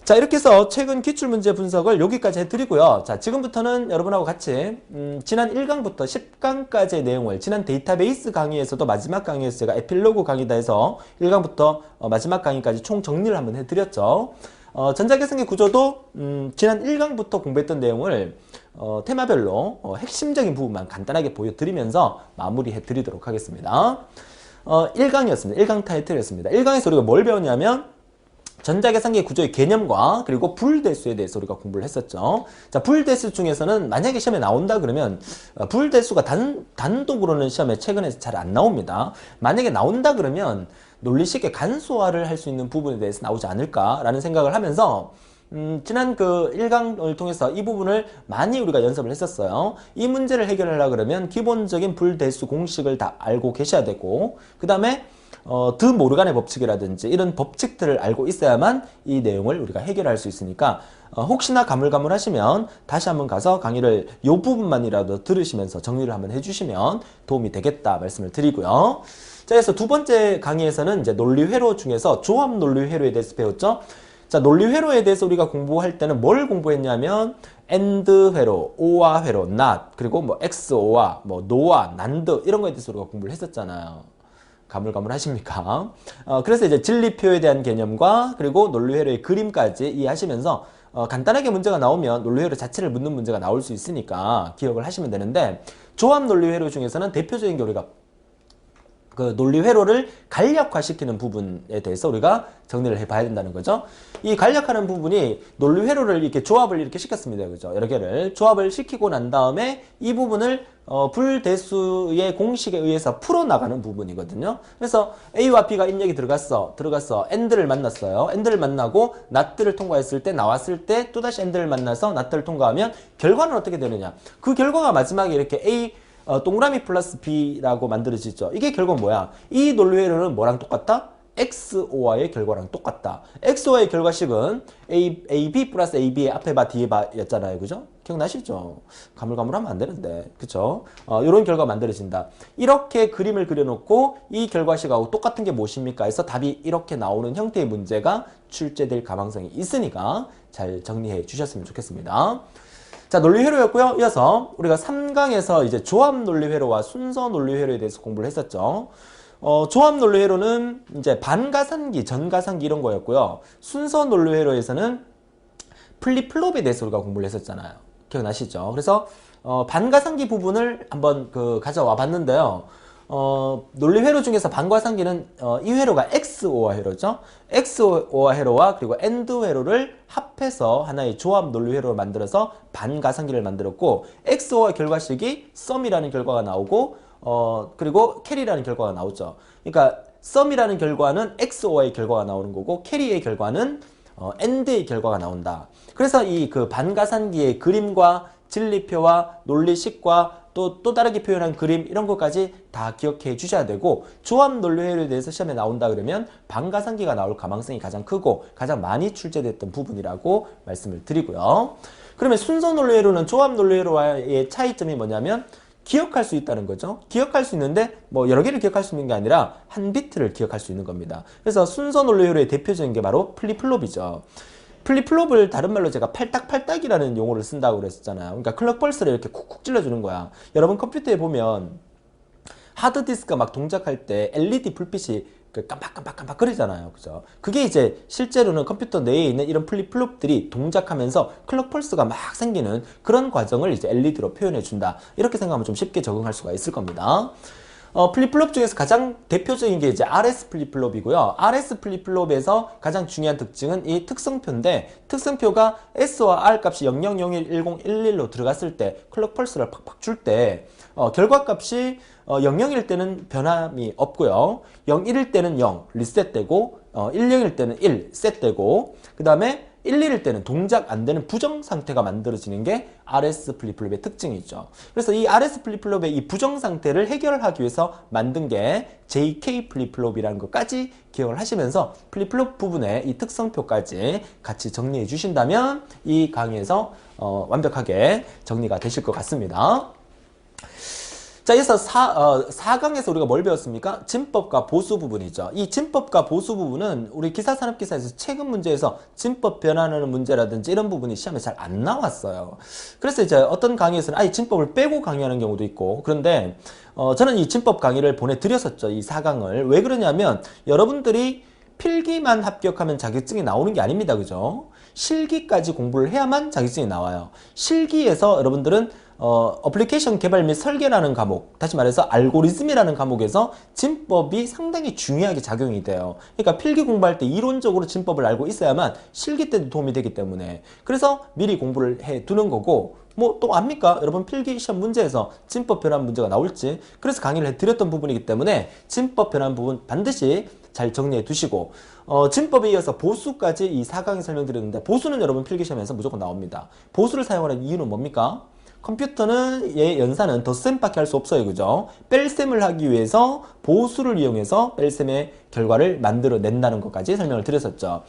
자, 이렇게 해서 최근 기출문제 분석을 여기까지 해드리고요. 자, 지금부터는 여러분하고 같이 지난 1강부터 10강까지의 내용을 지난 데이터베이스 강의에서도 마지막 강의에서 제가 에필로그 강의다 해서 1강부터 마지막 강의까지 총 정리를 한번 해드렸죠. 전자계산기 구조도 지난 1강부터 공부했던 내용을 테마별로 핵심적인 부분만 간단하게 보여드리면서 마무리해드리도록 하겠습니다. 1강이었습니다. 1강 타이틀이었습니다. 1강에서 우리가 뭘 배웠냐면 전자계산기 구조의 개념과 그리고 불대수에 대해서 우리가 공부를 했었죠. 자, 불대수 중에서는 만약에 시험에 나온다 그러면 불대수가 단독으로는 시험에 최근에 잘 안 나옵니다. 만약에 나온다 그러면 논리식의 간소화를 할 수 있는 부분에 대해서 나오지 않을까라는 생각을 하면서 지난 그 1강을 통해서 이 부분을 많이 우리가 연습을 했었어요. 이 문제를 해결하려고 그러면 기본적인 불대수 공식을 다 알고 계셔야 되고 그 다음에 드 모르간의 법칙이라든지 이런 법칙들을 알고 있어야만 이 내용을 우리가 해결할 수 있으니까 혹시나 가물가물하시면 다시 한번 가서 강의를 이 부분만이라도 들으시면서 정리를 한번 해주시면 도움이 되겠다 말씀을 드리고요. 자, 그래서 두 번째 강의에서는 이제 논리회로 중에서 조합 논리회로에 대해서 배웠죠. 자, 논리회로에 대해서 우리가 공부할 때는 뭘 공부했냐면 AND 회로, OR 회로, NOT, 그리고 뭐 XOR, 뭐 NOR, NAND 이런 거에 대해서 우리가 공부를 했었잖아요. 가물가물하십니까? 그래서 이제 진리표에 대한 개념과 그리고 논리회로의 그림까지 이해하시면서 간단하게 문제가 나오면 논리회로 자체를 묻는 문제가 나올 수 있으니까 기억을 하시면 되는데 조합 논리회로 중에서는 대표적인 게 우리가 그 논리회로를 간략화시키는 부분에 대해서 우리가 정리를 해봐야 된다는 거죠. 이 간략하는 부분이 논리회로를 이렇게 조합을 이렇게 시켰습니다. 그죠? 여러 개를 조합을 시키고 난 다음에 이 부분을 불대수의 공식에 의해서 풀어나가는 부분이거든요. 그래서 A와 B가 입력이 들어갔어. AND를 만났어요. AND를 만나고 NOT를 통과했을 때 나왔을 때 또다시 AND를 만나서 NOT를 통과하면 결과는 어떻게 되느냐. 그 결과가 마지막에 이렇게 A 동그라미 플러스 B라고 만들어지죠. 이게 결국 뭐야? 이 논리회로는 뭐랑 똑같다? XOR의 결과랑 똑같다. XOR의 결과식은 AB 플러스 AB의 앞에 바 뒤에 바 였잖아요. 그죠? 기억나시죠? 가물가물하면 안 되는데. 그쵸? 이런 결과가 만들어진다. 이렇게 그림을 그려놓고 이 결과식하고 똑같은 게 무엇입니까? 해서 답이 이렇게 나오는 형태의 문제가 출제될 가능성이 있으니까 잘 정리해 주셨으면 좋겠습니다. 자, 논리회로였고요. 이어서 우리가 3강에서 이제 조합 논리회로와 순서 논리회로에 대해서 공부를 했었죠. 조합 논리회로는 이제 반가산기, 전가산기 이런 거였고요. 순서 논리회로에서는 플립플롭에 대해서 우리가 공부를 했었잖아요. 기억나시죠? 그래서 반가산기 부분을 한번 가져와 봤는데요. 논리회로 중에서 반가산기는 이 회로가 XOR 회로죠. XOR 회로와 그리고 AND 회로를 합해서 하나의 조합 논리회로를 만들어서 반가산기를 만들었고 XOR 결과식이 SUM이라는 결과가 나오고 그리고 CARRY라는 결과가 나오죠. 그러니까 SUM이라는 결과는 XOR의 결과가 나오는 거고 CARRY의 결과는 AND의 결과가 나온다. 그래서 이 그 반가산기의 그림과 진리표와 논리식과 또 다르게 표현한 그림 이런 것까지 다 기억해 주셔야 되고 조합 논리회로에 대해서 시험에 나온다 그러면 반가산기가 나올 가능성이 가장 크고 가장 많이 출제됐던 부분이라고 말씀을 드리고요. 그러면 순서 논리회로는 조합 논리회로와의 차이점이 뭐냐면 기억할 수 있다는 거죠. 기억할 수 있는데 뭐 여러 개를 기억할 수 있는 게 아니라 한 비트를 기억할 수 있는 겁니다. 그래서 순서 논리회로의 대표적인 게 바로 플립플롭이죠. 플립플롭을 다른 말로 제가 팔딱팔딱이라는 용어를 쓴다고 그랬었잖아요. 그러니까 클럭 펄스를 이렇게 쿡쿡 찔러주는 거야. 여러분 컴퓨터에 보면 하드디스크가 막 동작할 때 LED 불빛이 깜빡깜빡깜빡 거리잖아요. 그죠? 그게 이제 실제로는 컴퓨터 내에 있는 이런 플립플롭들이 동작하면서 클럭 펄스가 막 생기는 그런 과정을 이제 LED로 표현해 준다. 이렇게 생각하면 좀 쉽게 적응할 수가 있을 겁니다. 플립플롭 중에서 가장 대표적인 게 이제 RS 플립플롭이고요. RS 플립플롭에서 가장 중요한 특징은 이 특성표인데 특성표가 S와 R 값이 0001, 1011로 들어갔을 때 클럭 펄스를 팍팍 줄 때 결과값이 00일 때는 변함이 없고요. 01일 때는 0 리셋되고 10일 때는 1 셋되고 그 다음에 11일 때는 동작 안 되는 부정 상태가 만들어지는 게 RS 플립플롭의 특징이죠. 그래서 이 RS 플립플롭의 이 부정 상태를 해결하기 위해서 만든 게 JK 플립플롭이라는 것까지 기억을 하시면서 플립플롭 부분의 이 특성표까지 같이 정리해 주신다면 이 강의에서 완벽하게 정리가 되실 것 같습니다. 자, 이어서 4강에서 우리가 뭘 배웠습니까? 진법과 보수 부분이죠. 이 진법과 보수 부분은 우리 기사산업기사에서 최근 문제에서 진법 변환하는 문제라든지 이런 부분이 시험에 잘 안 나왔어요. 그래서 이제 어떤 강의에서는 아예 진법을 빼고 강의하는 경우도 있고, 그런데 저는 이 진법 강의를 보내드렸었죠. 이 4강을. 왜 그러냐면 여러분들이 필기만 합격하면 자격증이 나오는 게 아닙니다. 그죠? 실기까지 공부를 해야만 자격증이 나와요. 실기에서 여러분들은 어플리케이션 개발 및 설계라는 과목, 다시 말해서 알고리즘이라는 과목에서 진법이 상당히 중요하게 작용이 돼요. 그러니까 필기 공부할 때 이론적으로 진법을 알고 있어야만 실기 때도 도움이 되기 때문에, 그래서 미리 공부를 해 두는 거고, 뭐 또 압니까? 여러분 필기 시험 문제에서 진법 변환 문제가 나올지, 그래서 강의를 해드렸던 부분이기 때문에 진법 변환 부분 반드시 잘 정리해 두시고, 진법에 이어서 보수까지 이 4강에 설명드렸는데, 보수는 여러분 필기시험에서 무조건 나옵니다. 보수를 사용하는 이유는 뭡니까? 컴퓨터는 얘 연산은 덧셈밖에 할 수 없어요. 그죠? 뺄셈을 하기 위해서 보수를 이용해서 뺄셈의 결과를 만들어낸다는 것까지 설명을 드렸었죠.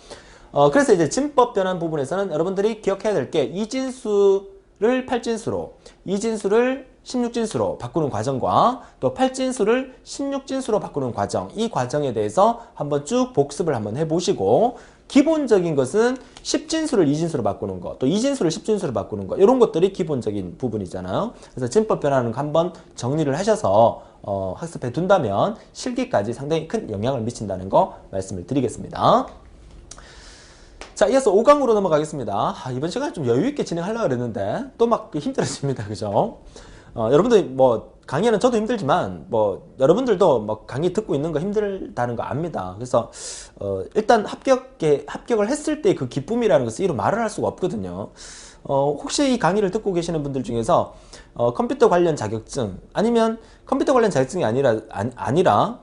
그래서 이제 진법 변환 부분에서는 여러분들이 기억해야 될 게 이진수를 8진수로, 이진수를 16진수로 바꾸는 과정과 또 8진수를 16진수로 바꾸는 과정, 이 과정에 대해서 한번 쭉 복습을 한번 해보시고, 기본적인 것은 10진수를 2진수로 바꾸는 거, 또 2진수를 10진수로 바꾸는 거, 이런 것들이 기본적인 부분이잖아요. 그래서 진법 변화는 거 한번 정리를 하셔서 학습해 둔다면 실기까지 상당히 큰 영향을 미친다는 거 말씀을 드리겠습니다. 자, 이어서 5강으로 넘어가겠습니다. 이번 시간에 좀 여유있게 진행하려고 그랬는데 또 막 힘들어집니다. 그죠? 여러분들 뭐 강의는 저도 힘들지만 뭐 여러분들도 뭐 강의 듣고 있는 거 힘들다는 거 압니다. 그래서 일단 합격을 했을 때 그 기쁨이라는 것을 이루 말을 할 수가 없거든요. 혹시 이 강의를 듣고 계시는 분들 중에서 컴퓨터 관련 자격증, 아니면 컴퓨터 관련 자격증이 아니라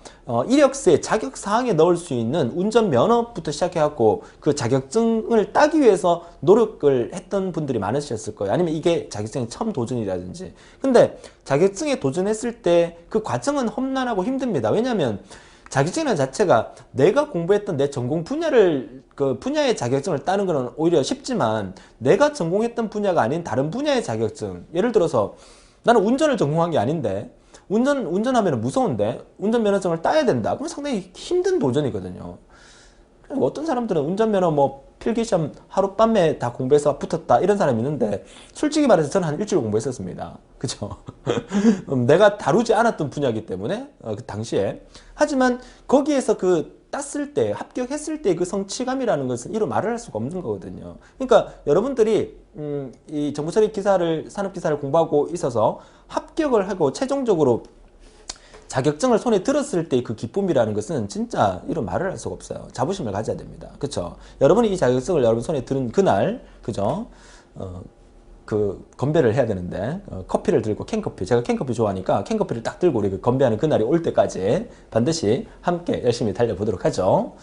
이력서에 자격 사항에 넣을 수 있는 운전면허부터 시작해갖고 그 자격증을 따기 위해서 노력을 했던 분들이 많으셨을 거예요. 아니면 이게 자격증의 처음 도전이라든지. 근데 자격증에 도전했을 때 그 과정은 험난하고 힘듭니다. 왜냐하면 자격증이라는 자체가 내가 공부했던 내 전공 분야를, 그 분야의 자격증을 따는 거는 오히려 쉽지만, 내가 전공했던 분야가 아닌 다른 분야의 자격증, 예를 들어서 나는 운전을 전공한 게 아닌데 운전하면 무서운데 운전면허증을 따야 된다. 그럼 상당히 힘든 도전이거든요. 어떤 사람들은 운전면허 뭐 필기시험 하룻밤에 다 공부해서 붙었다 이런 사람이 있는데, 솔직히 말해서 저는 한 일주일 공부했었습니다. 그죠? 내가 다루지 않았던 분야이기 때문에 그 당시에. 하지만 거기에서 그 땄을 때, 합격했을 때 그 성취감이라는 것은 이루 말을 할 수가 없는 거거든요. 그러니까 여러분들이 이 정보처리 기사를, 산업기사를 공부하고 있어서 합격을 하고 최종적으로 자격증을 손에 들었을 때 그 기쁨이라는 것은 진짜 이런 말을 할 수가 없어요. 자부심을 가져야 됩니다. 그쵸? 여러분이 이 자격증을 여러분 손에 들은 그날, 그죠? 그 건배를 해야 되는데, 커피를 들고, 캔커피, 제가 캔커피 좋아하니까 캔커피를 딱 들고 우리 그 건배하는 그날이 올 때까지 반드시 함께 열심히 달려보도록 하죠.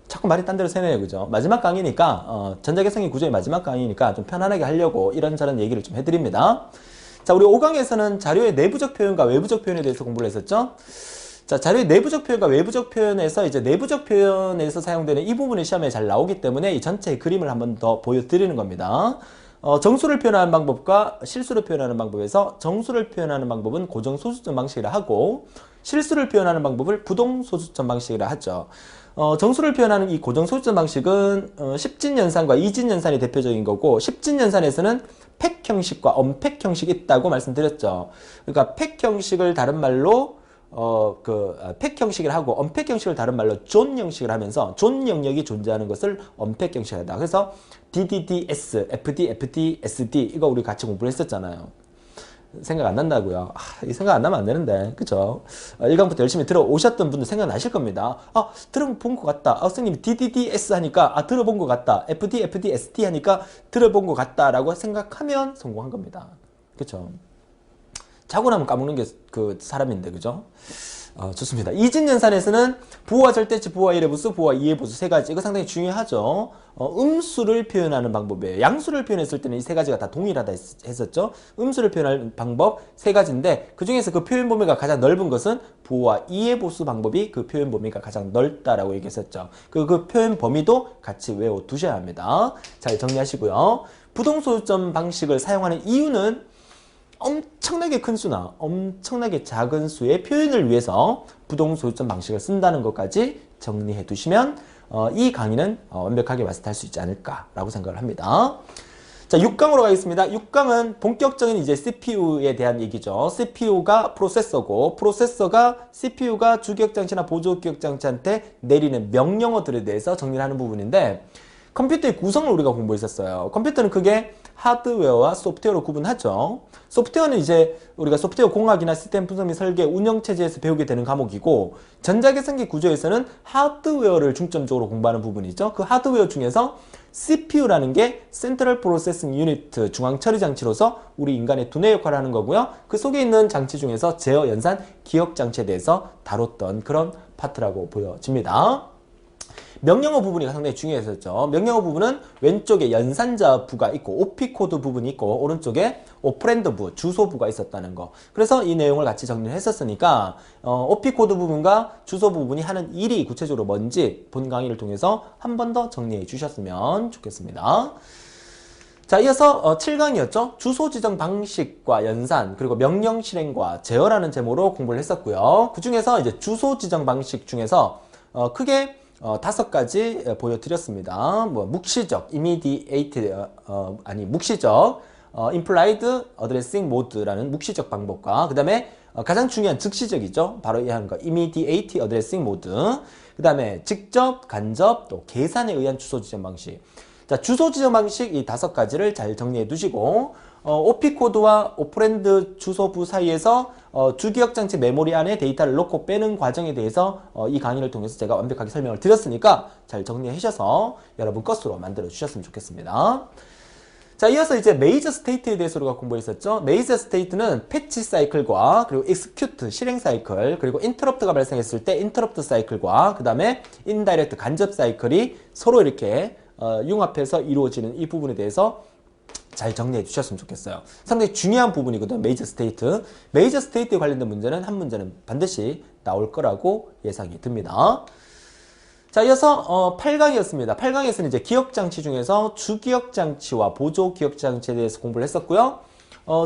자꾸 말이 딴 데로 새네요. 그죠? 마지막 강의니까, 전자계산기 구조의 마지막 강의니까 좀 편안하게 하려고 이런저런 얘기를 좀 해드립니다. 자, 우리 5강에서는 자료의 내부적 표현과 외부적 표현에 대해서 공부를 했었죠. 자, 자료의 내부적 표현과 외부적 표현에서 이제 내부적 표현에서 사용되는 이 부분이 시험에 잘 나오기 때문에 이 전체 그림을 한번 더 보여드리는 겁니다. 정수를 표현하는 방법과 실수를 표현하는 방법에서 정수를 표현하는 방법은 고정소수점 방식이라 하고, 실수를 표현하는 방법을 부동소수점 방식이라 하죠. 정수를 표현하는 이 고정소수점 방식은 10진연산과 2진연산이 대표적인 거고, 10진연산에서는 팩 형식과 언팩 형식이 있다고 말씀드렸죠. 그러니까 팩 형식을 다른 말로 팩 형식을 하고, 언팩 형식을 다른 말로 존 형식을 하면서 존 영역이 존재하는 것을 언팩 형식이다. 그래서 DDDS, FD, FD, SD 이거 우리 같이 공부를 했었잖아요. 생각 안 난다고요? 이 생각 안 나면 안 되는데, 그죠? 1강부터 열심히 들어오셨던 분들 생각나실 겁니다. 들어본 것 같다. 선생님이 DDDS 하니까 들어본 것 같다. FD, FD, SD 하니까 들어본 것 같다라고 생각하면 성공한 겁니다. 그쵸? 자고 나면 까먹는 게 그 사람인데, 그죠? 좋습니다. 이진연산에서는 부호와 절대치, 부호와 일회보수, 부호와 이회보수 세 가지. 이거 상당히 중요하죠. 음수를 표현하는 방법이에요. 양수를 표현했을 때는 이 세 가지가 다 동일하다 했었죠. 음수를 표현할 방법 세 가지인데, 그 중에서 그 표현 범위가 가장 넓은 것은 부호와 이회보수 방법이 그 표현 범위가 가장 넓다라고 얘기했었죠. 그 표현 범위도 같이 외워두셔야 합니다. 잘 정리하시고요. 부동소수점 방식을 사용하는 이유는 엄청나게 큰 수나 엄청나게 작은 수의 표현을 위해서 부동소유점 방식을 쓴다는 것까지 정리해 두시면 이 강의는 완벽하게 마스터할 수 있지 않을까라고 생각을 합니다. 자, 6강으로 가겠습니다. 6강은 본격적인 이제 CPU에 대한 얘기죠. CPU가 프로세서고, 프로세서가 CPU가 주기억장치나 보조기억장치한테 내리는 명령어들에 대해서 정리를 하는 부분인데, 컴퓨터의 구성을 우리가 공부했었어요. 컴퓨터는 크게 하드웨어와 소프트웨어로 구분하죠. 소프트웨어는 이제 우리가 소프트웨어 공학이나 시스템 분석 및 설계, 운영체제에서 배우게 되는 과목이고, 전자계산기 구조에서는 하드웨어를 중점적으로 공부하는 부분이죠. 그 하드웨어 중에서 CPU라는 게 센트럴 프로세싱 유니트, 중앙 처리 장치로서 우리 인간의 두뇌 역할을 하는 거고요. 그 속에 있는 장치 중에서 제어, 연산, 기억 장치에 대해서 다뤘던 그런 파트라고 보여집니다. 명령어 부분이 상당히 중요했었죠. 명령어 부분은 왼쪽에 연산자 부가 있고 오피코드 부분이 있고 오른쪽에 오퍼랜드 부, 주소부가 있었다는 거. 그래서 이 내용을 같이 정리를 했었으니까 오피코드 부분과 주소 부분이 하는 일이 구체적으로 뭔지 본 강의를 통해서 한 번 더 정리해 주셨으면 좋겠습니다. 자, 이어서 7강이었죠. 주소 지정 방식과 연산, 그리고 명령 실행과 제어라는 제목으로 공부를 했었고요. 그 중에서 이제 주소 지정 방식 중에서 크게 5가지 보여드렸습니다. 뭐 묵시적, immediate, 묵시적, implied addressing mode라는 묵시적 방법과 그 다음에 가장 중요한 즉시적이죠. 바로 이 하는 거, immediate addressing mode. 그 다음에 직접, 간접, 또 계산에 의한 주소 지정 방식. 자, 주소 지정 방식 이 5가지를 잘 정리해 두시고, 오피코드와 오퍼랜드 주소부 사이에서 주기억장치 메모리 안에 데이터를 넣고 빼는 과정에 대해서 이 강의를 통해서 제가 완벽하게 설명을 드렸으니까 잘 정리해 주셔서 여러분 것으로 만들어 주셨으면 좋겠습니다. 자, 이어서 이제 메이저 스테이트에 대해서 우리가 공부했었죠. 메이저 스테이트는 패치 사이클과 그리고 execute 실행 사이클, 그리고 인터럽트가 발생했을 때 인터럽트 사이클과 그 다음에 인다이렉트 간접 사이클이 서로 이렇게 융합해서 이루어지는 이 부분에 대해서 잘 정리해 주셨으면 좋겠어요. 상당히 중요한 부분이거든요. 메이저 스테이트. 메이저 스테이트에 관련된 문제는 한 문제는 반드시 나올 거라고 예상이 듭니다. 자, 이어서 8강이었습니다. 8강에서는 이제 기억장치 중에서 주기억장치와 보조기억장치에 대해서 공부를 했었고요.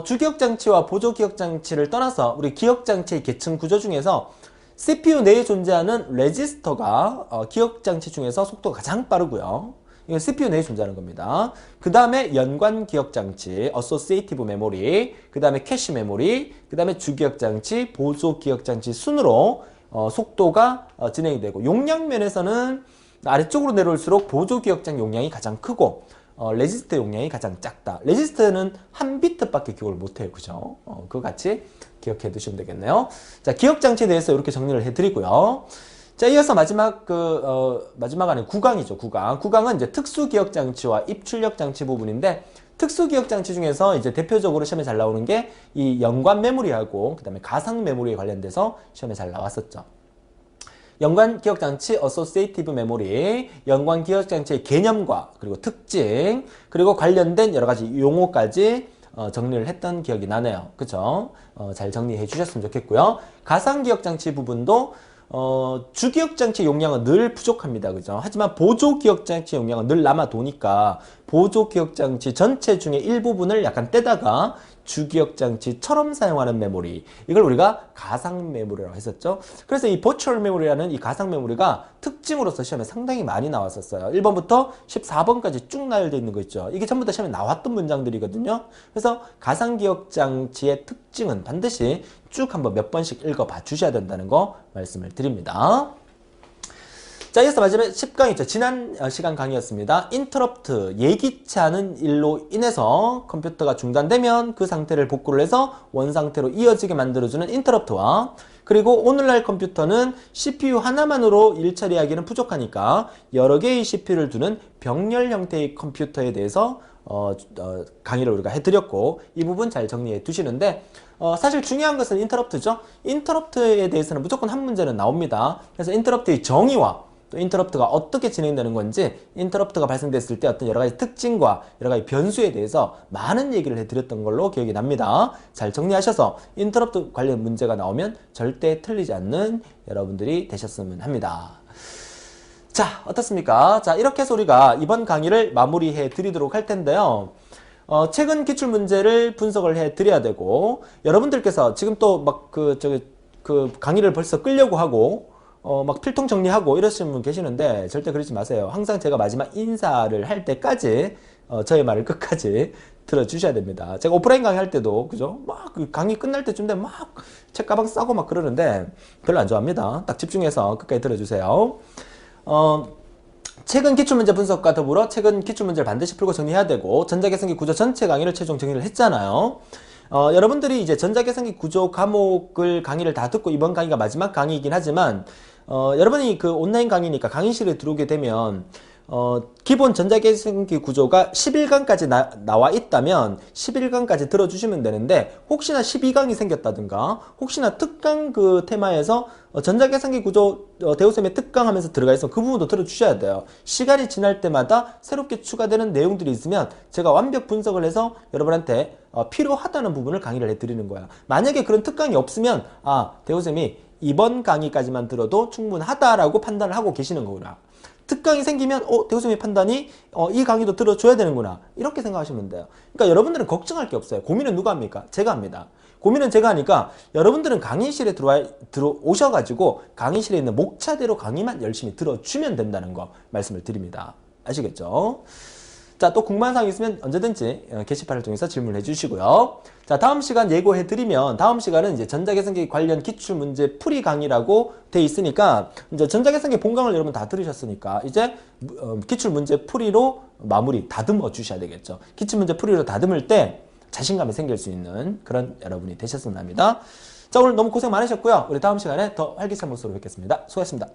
주기억장치와 보조기억장치를 떠나서 우리 기억장치의 계층 구조 중에서 CPU 내에 존재하는 레지스터가 기억장치 중에서 속도가 가장 빠르고요. 이건 CPU 내에 존재하는 겁니다. 그 다음에 연관 기억장치, Associative Memory, 그 다음에 캐시 메모리, 그 다음에 주기억장치, 보조 기억장치 순으로 속도가 진행이 되고, 용량 면에서는 아래쪽으로 내려올수록 보조 기억장 용량이 가장 크고 레지스터 용량이 가장 작다. 레지스터는 한 비트밖에 기억을 못해요. 그죠? 그거 같이 기억해 두시면 되겠네요. 자, 기억장치에 대해서 이렇게 정리를 해드리고요. 자, 이어서 마지막 마지막 안에 9강이죠. 9강. 9강은 이제 특수기억장치와 입출력장치 부분인데, 특수기억장치 중에서 이제 대표적으로 시험에 잘 나오는 게 이 연관 메모리하고 그 다음에 가상 메모리에 관련돼서 시험에 잘 나왔었죠. 연관 기억장치, Associative Memory, 연관 기억장치의 개념과 그리고 특징, 그리고 관련된 여러 가지 용어까지 정리를 했던 기억이 나네요. 그쵸? 잘 정리해 주셨으면 좋겠고요. 가상 기억장치 부분도 주기억장치 용량은 늘 부족합니다. 그죠? 하지만 보조기억장치 용량은 늘 남아도니까 보조기억장치 전체 중에 일부분을 약간 떼다가 주기억장치처럼 사용하는 메모리, 이걸 우리가 가상 메모리라고 했었죠. 그래서 이 버추얼 메모리라는 이 가상 메모리가 특징으로서 시험에 상당히 많이 나왔었어요. 1번부터 14번까지 쭉 나열되어 있는 거 있죠. 이게 전부 다 시험에 나왔던 문장들이거든요. 그래서 가상 기억장치의 특징은 반드시 쭉 한번 몇 번씩 읽어봐 주셔야 된다는 거 말씀을 드립니다. 자, 이어서 마지막 10강 있죠. 지난 시간 강의였습니다. 인터럽트, 예기치 않은 일로 인해서 컴퓨터가 중단되면 그 상태를 복구를 해서 원상태로 이어지게 만들어주는 인터럽트와, 그리고 오늘날 컴퓨터는 CPU 하나만으로 일 처리하기는 부족하니까 여러 개의 CPU를 두는 병렬 형태의 컴퓨터에 대해서 강의를 우리가 해드렸고, 이 부분 잘 정리해 두시는데, 사실 중요한 것은 인터럽트죠. 인터럽트에 대해서는 무조건 한 문제는 나옵니다. 그래서 인터럽트의 정의와 또 인터럽트가 어떻게 진행되는 건지, 인터럽트가 발생됐을 때 어떤 여러 가지 특징과 여러 가지 변수에 대해서 많은 얘기를 해드렸던 걸로 기억이 납니다. 잘 정리하셔서 인터럽트 관련 문제가 나오면 절대 틀리지 않는 여러분들이 되셨으면 합니다. 자, 어떻습니까? 자, 이렇게 해서 우리가 이번 강의를 마무리해 드리도록 할 텐데요. 최근 기출 문제를 분석을 해 드려야 되고, 여러분들께서 지금 또 막 그 강의를 벌써 끌려고 하고, 막 필통 정리하고 이러시는 분 계시는데 절대 그러지 마세요. 항상 제가 마지막 인사를 할 때까지 저의 말을 끝까지 들어주셔야 됩니다. 제가 오프라인 강의 할 때도 그죠? 막 그 강의 끝날 때쯤 되면 막 책가방 싸고 막 그러는데 별로 안 좋아합니다. 딱 집중해서 끝까지 들어주세요. 최근 기출문제 분석과 더불어 최근 기출문제를 반드시 풀고 정리해야 되고, 전자계산기 구조 전체 강의를 최종 정리를 했잖아요. 여러분들이 이제 전자계산기 구조 과목을 강의를 다 듣고 이번 강의가 마지막 강의이긴 하지만, 여러분이 그 온라인 강의니까 강의실에 들어오게 되면 기본 전자계산기 구조가 11강까지 나와 있다면 11강까지 들어주시면 되는데, 혹시나 12강이 생겼다든가 혹시나 특강 그 테마에서 전자계산기 구조 대우쌤의 특강 하면서 들어가 있으면 그 부분도 들어주셔야 돼요. 시간이 지날 때마다 새롭게 추가되는 내용들이 있으면 제가 완벽 분석을 해서 여러분한테 필요하다는 부분을 강의를 해드리는 거야. 만약에 그런 특강이 없으면 대우쌤이 이번 강의까지만 들어도 충분하다라고 판단을 하고 계시는 거구나. 특강이 생기면 대우쌤의 판단이 이 강의도 들어줘야 되는구나, 이렇게 생각하시면 돼요. 그러니까 여러분들은 걱정할 게 없어요. 고민은 누가 합니까? 제가 합니다. 고민은 제가 하니까 여러분들은 강의실에 들어오셔가지고 강의실에 있는 목차대로 강의만 열심히 들어주면 된다는 거 말씀을 드립니다. 아시겠죠? 자, 또 궁금한 사항 있으면 언제든지 게시판을 통해서 질문해 주시고요. 자, 다음 시간 예고해드리면, 다음 시간은 이제 전자계산기 관련 기출문제 풀이 강의라고 돼 있으니까, 이제 전자계산기 본강을 여러분 다 들으셨으니까 이제 기출문제 풀이로 마무리 다듬어 주셔야 되겠죠. 기출문제 풀이로 다듬을 때 자신감이 생길 수 있는 그런 여러분이 되셨으면 합니다. 자, 오늘 너무 고생 많으셨고요. 우리 다음 시간에 더 활기찬 모습으로 뵙겠습니다. 수고하셨습니다.